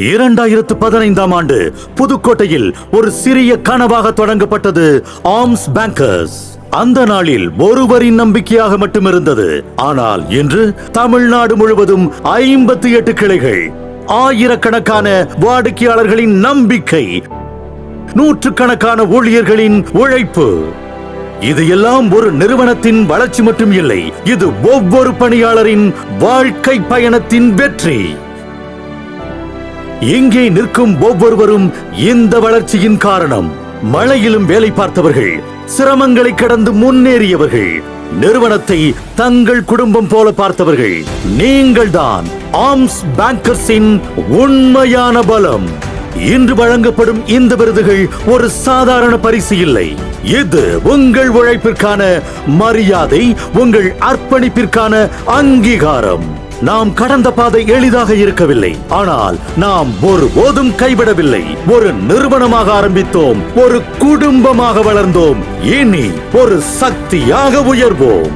2015ஆம் ஆண்டு புதுக்கோட்டையில் ஒரு சிறிய கனவாக தொடங்கப்பட்டது ஆர்ம்ஸ் பேங்கர்ஸ். அந்த நாளில் ஒருவரின் நம்பிக்கையாக மட்டும் இருந்தது. ஆனால் இன்று தமிழ்நாடு முழுவதும் 58 கிளைகள், ஆயிரக்கணக்கான வாடிக்கையாளர்களின் நம்பிக்கை, நூற்றுக்கணக்கான ஊழியர்களின் உழைப்பு. இது எல்லாம் ஒரு நிறுவனத்தின் வளர்ச்சி மட்டும் இல்லை, இது ஒவ்வொரு பணியாளரின் வாழ்க்கை பயணத்தின் வெற்றி. இங்கே நிற்கும் ஒவ்வொருவரும் இந்த வளர்ச்சியின் காரணம். மழையிலும் வேலை பார்த்தவர்கள், சிரமங்களை கடந்து முன்னேறியவர்கள், நிறுவனத்தை தங்கள் குடும்பம் போல பார்த்தவர்கள். நீங்கள்தான் ஆர்ம்ஸ் பேங்கர்ஸின் உண்மையான பலம். இன்று வழங்கப்படும் இந்த விருதுகள் ஒரு சாதாரண பரிசு இல்லை. இது உங்கள் உழைப்பிற்கான மரியாதை, உங்கள் அர்ப்பணிப்பிற்கான அங்கீகாரம். நாம் கடந்த பாதை எளிதாக இருக்கவில்லை, ஆனால் நாம் ஒருபோதும் கைவிடவில்லை. ஒரு நிறுவனமாக ஆரம்பித்தோம், ஒரு குடும்பமாக வளர்ந்தோம், இனி ஒரு சக்தியாக உயர்வோம்.